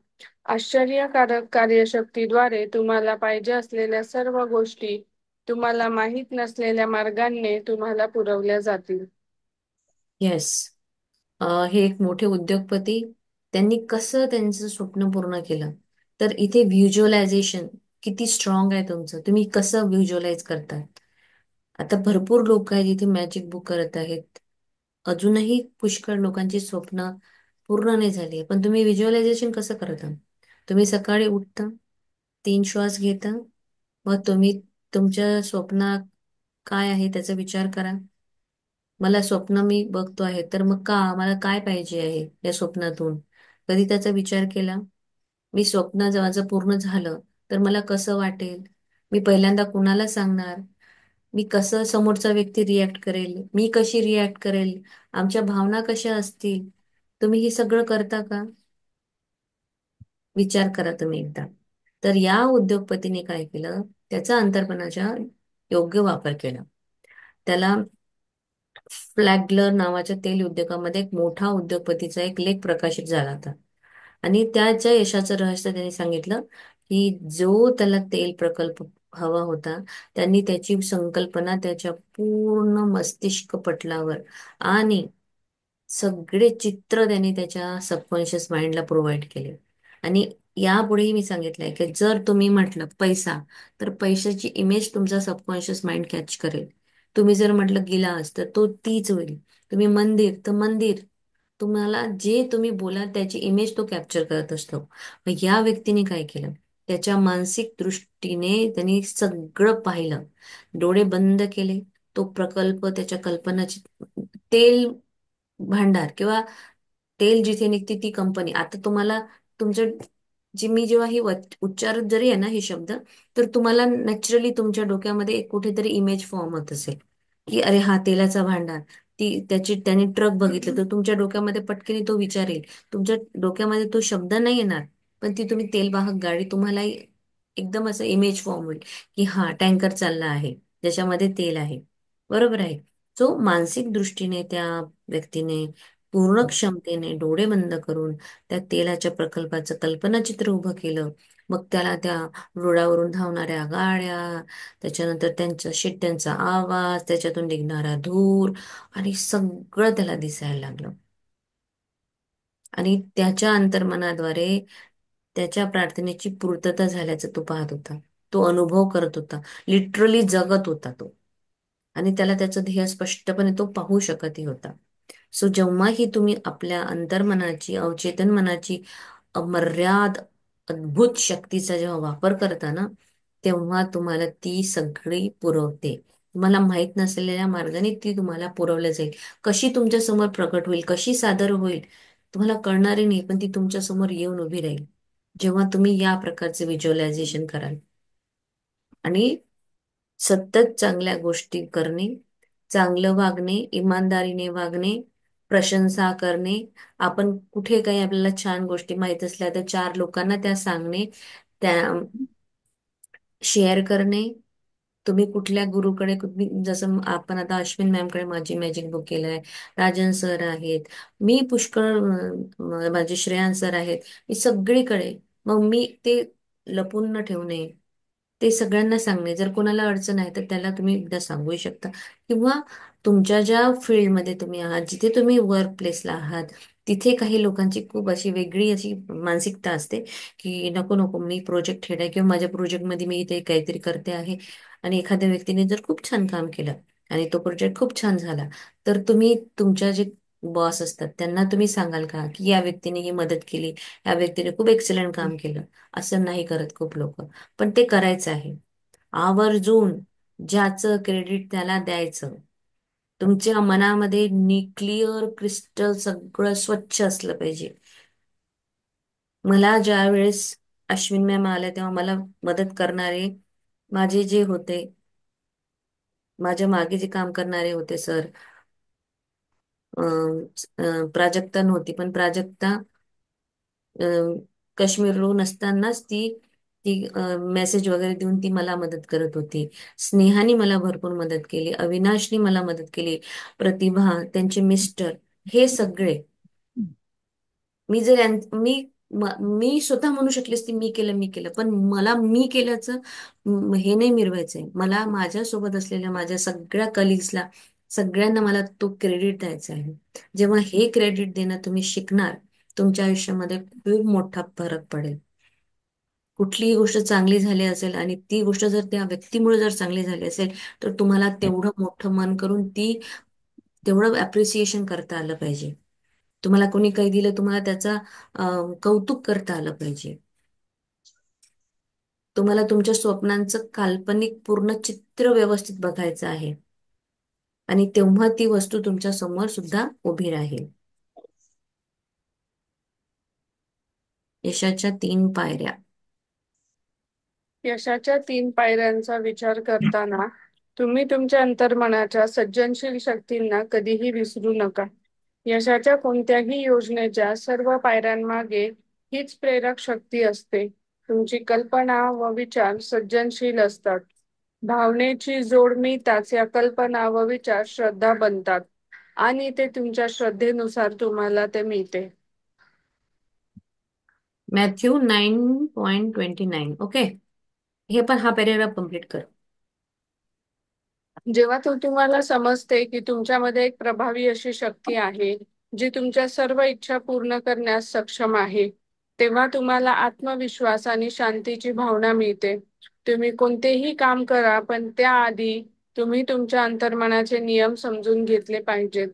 आश्चर्यकारक कार्यशक्तीद्वारे तुम्हाला पाहिजे असलेल्या सर्व गोष्टी तुम्हाला माहीत नसलेल्या मार्गाने तुम्हाला पुरवल्या जातील. येस. हे एक मोठे उद्योगपती, त्यांनी कसं त्यांचं स्वप्न पूर्ण केलं. तर इथे व्हिज्युअलायझेशन किती स्ट्रॉंग आहे तुमचं, तुम्ही कसं व्हिज्युअलाइज करता. आता भरपूर लोक आहेत जिथे मॅजिक बुक करत आहेत. अजूनही पुष्कळ लोकांची स्वप्न पूर्ण नाही झाली, पण तुम्ही व्हिज्युअलायझेशन कसं करता. तुम्ही सकाळी उठता, 3 श्वास घेता, मग तुम्ही तुमच्या स्वप्नात काय आहे त्याचा विचार करा. मला स्वप्न मी बघतो आहे, तर मग का मला काय पाहिजे आहे या स्वप्नातून. कधी त्याचा विचार केला. मी स्वप्न जर माझं पूर्ण झालं तर मला कसं वाटेल. मी पहिल्यांदा कुणाला सांगणार. मी कसं समोरचा व्यक्ती रिॲक्ट करेल, मी कशी रिॲक्ट करेल, आमच्या भावना कशा असतील. तुम्ही हे सगळं करता का. विचार करा तुम्ही एकदा. तर या उद्योगपतीने काय केलं, त्याचा अंतर्पणाचा योग्य वापर केला. त्याला फ्लॅगलर नावाच्या तेल उद्योगामध्ये एक मोठा उद्योगपतीचा एक लेख प्रकाशित झाला होता. आणि त्याच्या यशाचं रहस्य त्यांनी सांगितलं की जो त्याला तेल प्रकल्प हवा होता, त्यांनी त्याची संकल्पना त्याच्या पूर्ण मस्तिष्क पटलावर आणि सगळे चित्र त्यांनी त्याच्या सबकॉन्शियस माइंडला प्रोव्हाइड केले. आणि यापुढेही मी सांगितलंय की जर तुम्ही म्हटलं पैसा, तर पैशाची इमेज तुमचा सबकॉन्शियस माइंड कॅच करेल. तुम्ही जर म्हटलं गिलास, तर तो तीच होईल. तुम्ही मंदिर, तर मंदिर. तुम्हाला जे तुम्ही बोलाल त्याची इमेज तो कॅप्चर करत असतो. मग या व्यक्तीने काय केलं, त्याच्या मानसिक दृष्टीने त्यांनी सगळं पाहिलं. डोळे बंद केले. तो प्रकल्प, त्याच्या कल्पनाची तेल भांडार किंवा तेल जिथे निघते ती कंपनी. आता तुम्हाला तुमच्या जी मी जेव्हा ही उच्चारत जरी आहे ना हे शब्द, तर तुम्हाला नॅचरली तुमच्या डोक्यामध्ये एक कुठेतरी इमेज फॉर्म होत असेल की अरे हा तेलाचा भांडार. त्याची त्याने ट्रक बघितलं तर तुमच्या डोक्यामध्ये पटकन तो विचार येईल. तुमच्या डोक्यामध्ये तो शब्द नाही येणार, पण ती तुम्ही तेलवाहक गाडी तुम्हाला एकदम असं इमेज फॉर्म होईल की हा टँकर चालला आहे ज्याच्यामध्ये तेल आहे. बरोबर आहे. जो मानसिक दृष्टीने त्या व्यक्तीने पूर्ण क्षमतेने डोळे बंद करून त्या तेलाच्या प्रकल्पाचं कल्पनाचित्र उभं केलं. मग त्याला त्या रुळावरून धावणाऱ्या गाड्या, त्याच्यानंतर त्यांच्या शिट्ट्यांचा आवाज, त्याच्यातून निघणारा धूर आणि सगळं त्याला दिसायला लागलं. आणि त्याच्या अंतर्मनाद्वारे त्याच्या प्रार्थनेची पूर्तता झाल्याचं तो पाहत होता. तो अनुभव करत होता. लिटरली जगत होता तो. आणि त्याला त्याचं ध्येय स्पष्टपणे तो पाहू शकतही होता. सो जेव्हाही तुम्ही आपल्या अंतर्मनाची, अवचेतन मनाची अमर्याद अद्भुत शक्तीचा जेव्हा वापर करता ना, तेव्हा तुम्हाला ती सगळी पुरवते. तुम्हाला माहित नसलेल्या मार्गाने ती तुम्हाला पुरवल्या जाईल. कशी तुमच्या समोर प्रकट होईल, कशी सादर होईल, तुम्हाला कळणारही नाही, पण ती तुमच्या समोर येऊन उभी राहील जेव्हा तुम्ही या प्रकारचे व्हिज्युअलायझेशन कराल. आणि सतत चांगल्या गोष्टी करणे, चांगलं वागणे, इमानदारीने वागणे, प्रशंसा करणे. आपण कुठे काही आपल्याला छान गोष्टी माहीत असल्या तर 4 लोकांना त्या सांगणे, त्या शेअर करणे. तुम्ही कुठल्या गुरुकडे जसं आपण आता अश्विन मॅमकडे माझी मॅजिक बुक केलंय, राजन सर आहेत, मी पुष्कळ माझे श्रेयांश सर आहेत, मी सगळीकडे. मग मी ते लपून न ठेवणे, ते सगळ्यांना सांगणे. जर कोणाला अडचण आहे तर त्याला तुम्ही एकदा सांगू शकता. किंवा तुमच्या ज्या फील्डमध्ये तुम्ही आहात, जिथे तुम्ही वर्क प्लेसला आहात, तिथे काही लोकांची खूप अशी वेगळी अशी मानसिकता असते की नको नको, मी प्रोजेक्ट हेड आहे किंवा माझ्या प्रोजेक्टमध्ये मी इथे काहीतरी करते आहे. आणि एखाद्या व्यक्तीने जर खूप छान काम केलं आणि तो प्रोजेक्ट खूप छान झाला, तर तुम्ही तुमच्या जे बॉस असतात त्यांना तुम्ही सांगाल का की या व्यक्तीने ही मदत केली, या व्यक्तीने खूप एक्सलंट काम केलं. असं नाही करत खूप लोक, पण ते करायचं आहे आवर्जून. ज्याचं क्रेडिट त्याला द्यायचं. तुमच्या मनामध्ये क्लिअर क्रिस्टल सगळं स्वच्छ असलं पाहिजे. मला ज्या वेळेस अश्विन मॅम आल्या तेव्हा मला मदत करणारे माझे जे होते, माझ्या मागे जे काम करणारे होते सर, प्राजक्ता नव्हती, पण प्राजक्ता अं, काश्मीरहून असतानाच ती ती मेसेज वगैरे देऊन ती मला मदत करत होती. स्नेहाने मला भरपूर मदत केली, अविनाशनी मला मदत केली, प्रतिभा, त्यांचे मिस्टर, हे सगळे. मी जर मी स्वतः म्हणू शकले असते मी केलं मी केलं, पण मला मी केल्याचं हे नाही मिरवायचंय. मला माझ्या सोबत असलेल्या माझ्या सगळ्या कलिग्सला, सगळ्यांना मला तो क्रेडिट द्यायचा आहे. जेव्हा हे क्रेडिट देणं तुम्ही शिकणार, तुमच्या आयुष्यामध्ये खूप मोठा फरक पडेल. कुठलीही गोष्ट चांगली झाली असेल आणि ती गोष्ट जर त्या व्यक्तीमुळे जर चांगली झाली असेल, तर तुम्हाला तेवढं मोठं मन करून ती तेवढं अप्रिसिएशन करता आलं पाहिजे. तुम्हाला कोणी काही दिलं, तुम्हाला त्याचा कौतुक करता आलं पाहिजे. तुम्हाला तुमच्या स्वप्नांचं काल्पनिक पूर्ण चित्र व्यवस्थित बघायचं आहे, आणि तेव्हा ती वस्तू तुमच्या समोर सुद्धा उभी राहील. यशाच्या 3 पायऱ्या. यशाच्या 3 पायऱ्यांचा विचार करताना तुम्ही तुमच्या अंतर्मनाच्या सर्जनशील शक्तींना कधीही विसरू नका. यशाच्या कोणत्याही योजनेच्या सर्व पायऱ्यांमागे हीच प्रेरक शक्ती असते. तुमची कल्पना व विचार सर्जनशील असतात. भावनेची जोड मिळताच या कल्पना व विचार श्रद्धा बनतात आणि ते तुमच्या श्रद्धेनुसार तुम्हाला ते मिळते. मॅथ्यू 9:29. ओके, हे पण हा पॅरेग्राफ कम्प्लीट कर. जेव्हा तुम्हाला समजते की तुमच्यामध्ये एक प्रभावी अशी शक्ती आहे जी तुमच्या सर्व इच्छा पूर्ण करण्यास सक्षम आहे, तेव्हा तुम्हाला आत्मविश्वास आणि शांतीची भावना मिळते. तुम्ही कोणतेही काम करा, पण त्याआधी तुम्ही तुमच्या अंतर्मनाचे नियम समजून घेतले पाहिजेत.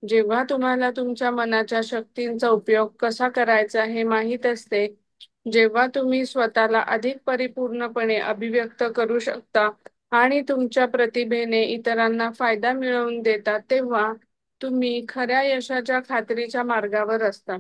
जेव्हा तुम्हाला तुमच्या मनाच्या शक्तींचा उपयोग कसा करायचा हे माहीत असते, जेव्हा तुम्ही स्वतःला अधिक परिपूर्णपणे अभिव्यक्त करू शकता आणि तुमच्या प्रतिभेने इतरांना फायदा मिळवून देतात, तेव्हा तुम्ही खऱ्या यशाच्या खात्रीच्या मार्गावर असता.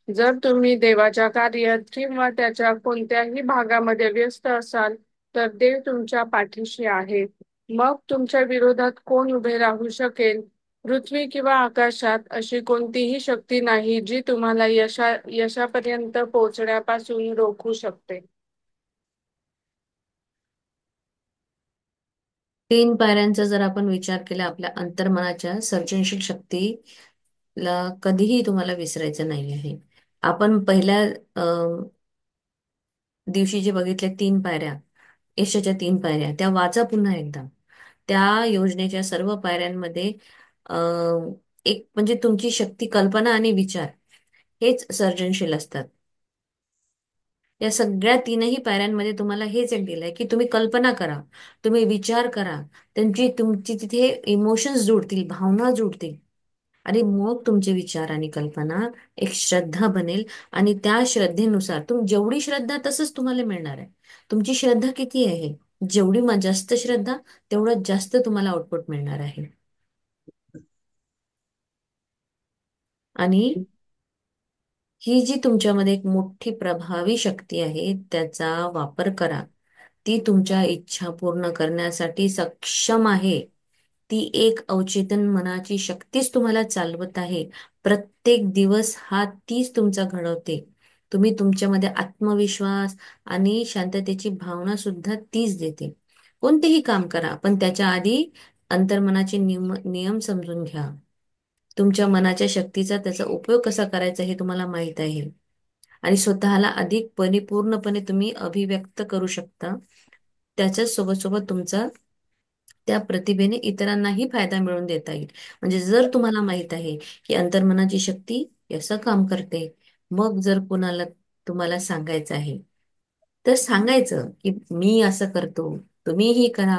जर तुम्ही देवाच्या कार्यात किंवा त्याच्या कोणत्याही भागामध्ये व्यस्त असाल, तर देव तुमच्या पाठीशी आहे. मग तुमच्या विरोधात कोण उभे राहू शकेल? पृथ्वी किंवा आकाशात अशी कोणतीही शक्ती नाही जी तुम्हाला यशापर्यंत पोहोचण्यापासून रोखू शकते. 3 पायऱ्यांचा जर आपण विचार केला, आपल्या अंतर्मनाच्या सर्जनशील शक्तीला कधीही तुम्हाला विसरायचं नाही आहे. आपण पहिल्या दिवशी जे बघितले 3 पायऱ्या, यशाच्या 3 पायऱ्या, त्या वाचा पुन्हा एकदा. त्या योजनेच्या सर्व पायऱ्यांमध्ये एक म्हणजे तुमची शक्ती, कल्पना आणि विचार हेच सर्जनशील असतात. या सगळ्या 3ही पायऱ्यांमध्ये तुम्हाला हेच एक दिलंय की तुम्ही कल्पना करा, तुम्ही विचार करा, तुमची तिथे इमोशन्स जुडतील, भावना जुडतील, आणि मग तुमचे विचार आणि कल्पना एक श्रद्धा बनेल. आणि त्या श्रद्धेनुसार जेवढी श्रद्धा तसंच तुम्हाला मिळणार आहे. तुमची श्रद्धा किती आहे, जेवढी जास्त श्रद्धा, तेवढं जास्त तुम्हाला आउटपुट मिळणार आहे. आणि ही जी तुमच्यामध्ये एक मोठी प्रभावी शक्ती आहे, त्याचा वापर करा. ती तुमच्या इच्छा पूर्ण करण्यासाठी सक्षम आहे. ती एक अवचेतन मनाची शक्तीच तुम्हाला चालवत आहे. प्रत्येक दिवस हा तीच तुमचा घडवते. तुम्ही तुमच्यामध्ये आत्मविश्वास आणि शांततेची भावना सुद्धा तीच देते. कोणतेही काम करा, पण त्याच्या आधी अंतर्मनाचे नियम समजून घ्या. तुमच्या मनाच्या शक्तीचा त्याचा उपयोग कसा करायचा हे तुम्हाला माहित आहे, आणि स्वतःला अधिक परिपूर्णपणे तुम्ही अभिव्यक्त करू शकता. त्याच्याच सोबत सोबत तुमचा त्या प्रतिभेने इतरांनाही फायदा मिळवून देता येईल. म्हणजे जर तुम्हाला माहित आहे की अंतर्मनाची शक्ती असं काम करते, मग जर कुणाला तुम्हाला सांगायचं आहे, तर सांगायचं की मी असं करतो, तुम्हीही करा,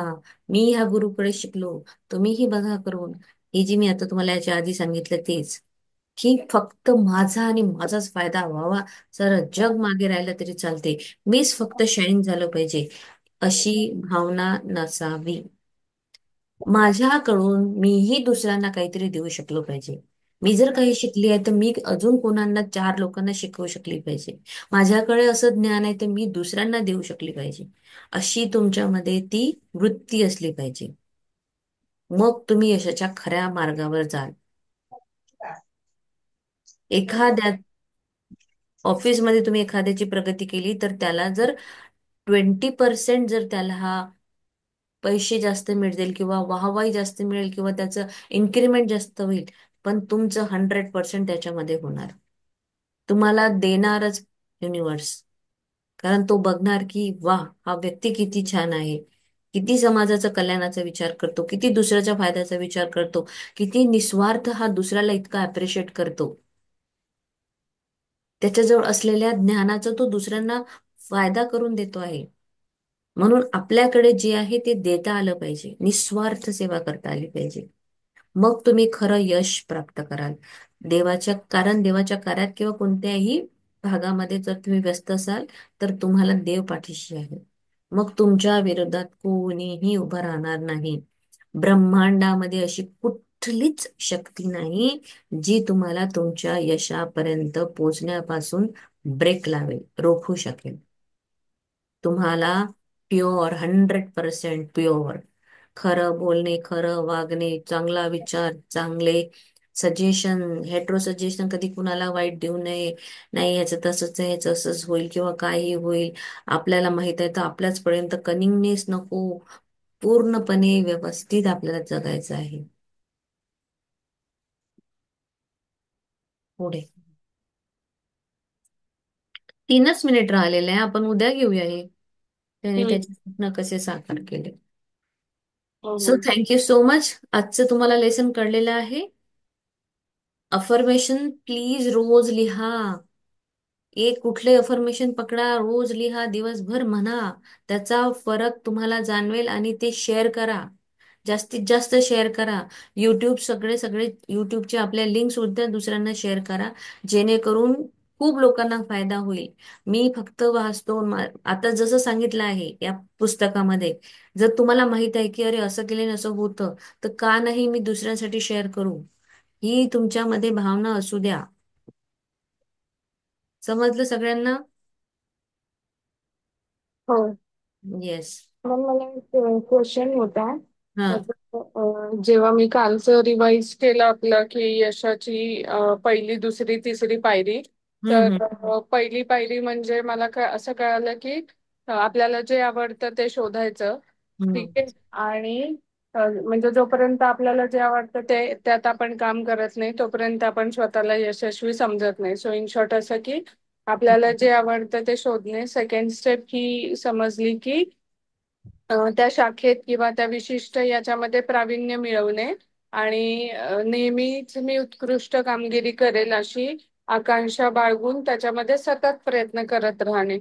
मी ह्या गुरुकडे शिकलो, तुम्हीही बघा करून. हे जी मी आता तुम्हाला याच्या आधी सांगितलं तेच, की फक्त माझा आणि माझाच फायदा व्हावा, जर जग मागे राहिलं तरी चालते, मीच फक्त शाईन झालं पाहिजे, अशी भावना नसावी. माझ्याकडून मीही दुसऱ्यांना काहीतरी देऊ शकलो पाहिजे. मी जर काही शिकली आहे, तर मी अजून कोणाला, 4 लोकांना शिकवू शकली पाहिजे. माझ्याकडे असं ज्ञान आहे, तर मी दुसऱ्यांना देऊ शकली पाहिजे. अशी तुमच्यामध्ये ती वृत्ती असली पाहिजे. मग तुम्ही यशाच्या खऱ्या मार्गावर जाल. एखाद्या ऑफिसमध्ये तुम्ही एखाद्याची प्रगती केली तर त्याला जर 20% जर त्याला हा पैसे जास्त मिळतील किंवा वाहवाही जास्त मिळेल किंवा त्याचं इन्क्रिमेंट जास्त होईल, पण तुमचं 100% त्याच्यामध्ये होणार. तुम्हाला देणारच युनिव्हर्स. कारण तो बघणार की वा, हा व्यक्ती किती छान आहे, किती समाजाचा कल्याणाचा विचार करतो, किती दुसऱ्याच्या फायद्याचा विचार करतो, किती निस्वार्थ हा दुसऱ्याला इतका अप्रिशिएट करतो. त्याच्याजवळ असलेल्या ज्ञानाचा तो दुसऱ्यांना फायदा करून देतो आहे. म्हणून आपल्याकडे जे आहे ते देता आलं पाहिजे, निस्वार्थ सेवा करता आली पाहिजे. मग तुम्ही खरं यश प्राप्त कराल. कारण देवाच्या कार्यात किंवा कोणत्याही भागामध्ये जर तुम्ही व्यस्त असाल तर तुम्हाला देव पाठीशी आहे. मग तुमच्या विरोधात कोणीही उभं राहणार नाही. ब्रह्मांडामध्ये अशी कुठलीच शक्ती नाही जी तुम्हाला तुमच्या यशापर्यंत पोहोचण्यापासून ब्रेक लावेल, रोखू शकेल. तुम्हाला प्युअर, 100% प्युअर खरं बोलणे, खरं वागणे, चांगला विचार, चांगले सजेशन, हेट्रो सजेशन कधी कुणाला वाईट देऊ नये. नाही ह्याचं तसंच आहे, ह्याचं असंच होईल किंवा काही होईल. आपल्याला माहित आहे तर आपल्याच पर्यंत कनिंगनेस नको. पूर्णपणे व्यवस्थित आपल्याला जगायचं आहे. पुढे 3च मिनिट राहिलेले आहे, आपण उद्या घेऊया हे. त्याने हम्म. त्याचे स्वप्न कसे साकार केले. हो so ma'am. Thank you so much. आजचं तुम्हाला लेसन कळलेलं आहे. अफर्मेशन प्लीज रोज लिहा. एक कुठले अफर्मेशन पकडा, रोज लिहा, दिवसभर म्हणा. त्याचा फरक तुम्हाला जाणवेल आणि ते शेअर करा. जास्तीत जास्त शेअर करा. युट्यूब सगळे सगळे युट्यूबचे आपल्या लिंक सुद्धा दुसऱ्यांना शेअर करा, जेणेकरून खूप लोकांना फायदा होईल. मी फक्त वाचतो आता जसं सांगितलं आहे या पुस्तकामध्ये. जर तुम्हाला माहित आहे की अरे असं केल्याने असं होतं, तर का नाही मी दुसऱ्यांसाठी शेअर करू. ही तुमच्यामध्ये भावना असू द्या. समजलं सगळ्यांना? हो येस. मग मला एक क्वेश्चन होता. हा. जेव्हा मी कालचं रिवाइज केलं आपलं की यशाची पहिली दुसरी तिसरी पायरी, तर हम्म. पहिली पायरी म्हणजे मला असं कळालं की आपल्याला जे आवडतं ते शोधायचं. हम्म. ठीक आहे. आणि म्हणजे जोपर्यंत आपल्याला जे आवडतं ते त्यात आपण काम करत नाही तोपर्यंत आपण स्वतःला यशस्वी समजत नाही. सो इन शॉर्ट असं की आपल्याला जे आवडतं ते शोधणे. सेकंड स्टेप ही समजली की त्या शाखेत किंवा त्या विशिष्ट याच्यामध्ये प्रावीण्य मिळवणे आणि नेहमीच मी उत्कृष्ट कामगिरी करेल अशी आकांक्षा बाळगून त्याच्यामध्ये सतत प्रयत्न करत राहणे.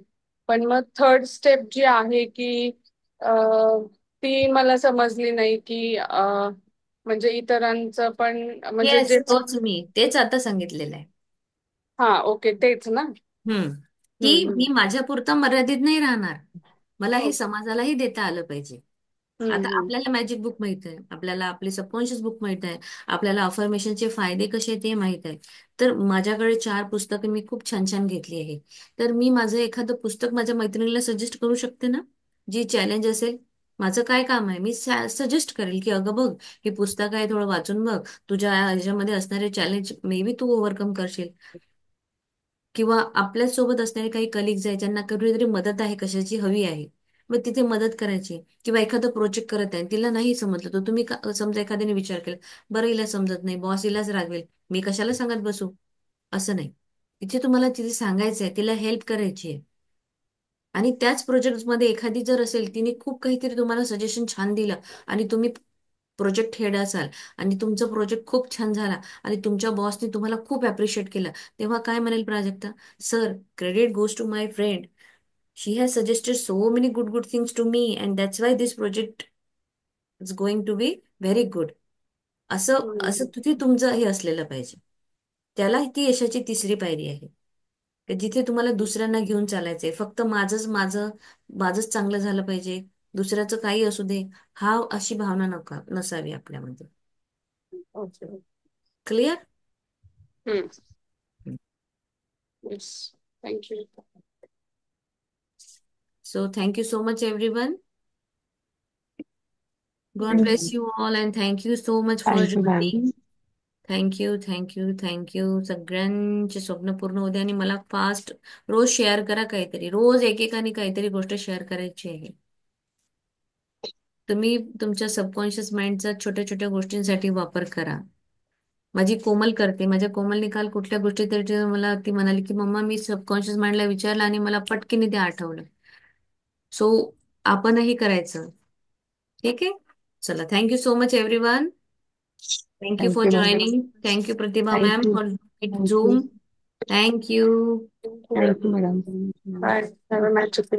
पण मग थर्ड स्टेप जी आहे की अ, ती मला समजली नाही की म्हणजे इतरांचं पण म्हणजे येस, जे तोच मी तेच आता सांगितलेलं आहे. हा ओके तेच ना. हम्म. की हम्म. मी माझ्या पुरतं मर्यादित नाही राहणार. मला हे हम्म. समाजालाही देता आलं पाहिजे. आता हम्म. आपल्याला मॅजिक बुक माहित आहे, आपल्याला आपले सबकॉन्शियस बुक माहित आहे, आपल्याला अफर्मेशनचे फायदे कसे आहेत ते माहित आहे. तर माझ्याकडे 4 पुस्तकं मी खूप छान छान घेतली आहे. तर मी माझं एखादं पुस्तक माझ्या मैत्रिणीला सजेस्ट करू शकते ना, जी चॅलेंज असेल. माझं काय काम आहे, मी सजेस्ट करेल की अगं बघ, हे पुस्तक आहे, थोडं वाचून बघ. तुझ्या ह्याच्यामध्ये असणारे challenge may be Tu overcome करशील. किंवा आपल्या सोबत असणारे काही कलिग्स आहेत ज्यांना कुठेतरी मदत आहे, कशाची हवी आहे, मग तिथे मदत करायची. किंवा एखादं प्रोजेक्ट करत आहे तिला नाही समजलं तर तुम्ही समजा एखाद्याने विचार केला, बरं हिला समजत नाही, बॉस हिलाच रागवेल, मी कशाला सांगत बसू. असं नाही. तिथे तुम्हाला तिथे सांगायचं आहे, तिला हेल्प करायची आहे. आणि त्याच प्रोजेक्टमध्ये एखादी जर असेल, तिने खूप काहीतरी तुम्हाला सजेशन छान दिलं आणि तुम्ही प्रोजेक्ट हेड असाल आणि तुमचा प्रोजेक्ट खूप छान झाला आणि तुमच्या बॉसने तुम्हाला खूप अप्रिशिएट केलं, तेव्हा काय म्हणेल Prajakta? Sir, credit goes to my friend. She has suggested so many good good things to me and that's why this project is going to be very good. असं असं हम्म. तिथे तुमचं हे असलेलं पाहिजे. त्याला ती यशाची तिसरी पायरी आहे. की जिथे तुम्हाला दुसऱ्यांना घेऊन चालायचंय, फक्त माझं माझंच चांगलं झालं पाहिजे, दुसऱ्याचं काही असू दे, हा अशी भावना नसावी आपल्यामध्ये. ओके. क्लिअर? हम्म. Yes. Thank you. So thank you so much everyone. God thank you. Bless you all and thank you so much for thank you ma'am. Joining. Thank you, thank you, thank you. सगळ्यांचे स्वप्न पूर्ण होते आणि मला फास्ट रोज शेअर करा काहीतरी. रोज एकेकाने काहीतरी गोष्ट शेअर करायची आहे. तुम्ही तुमच्या सबकॉन्शियस माइंडचा छोट्या छोट्या गोष्टींसाठी वापर करा. माझी कोमल करते. माझ्या कोमलने काल कुठल्या गोष्टी तरी मला ती म्हणाली की मम्मा मी सबकॉन्शियस माइंडला विचारलं आणि मला पटकीने ते आठवलं. सो आपणही करायचं. ठीक आहे. चला, thank you so much everyone. Thank you for thank you madam. Joining. Thank you Pratibha ma'am thank you. For thank you. Zoom. Thank you. Thank you madam. Bye. Have a nice day.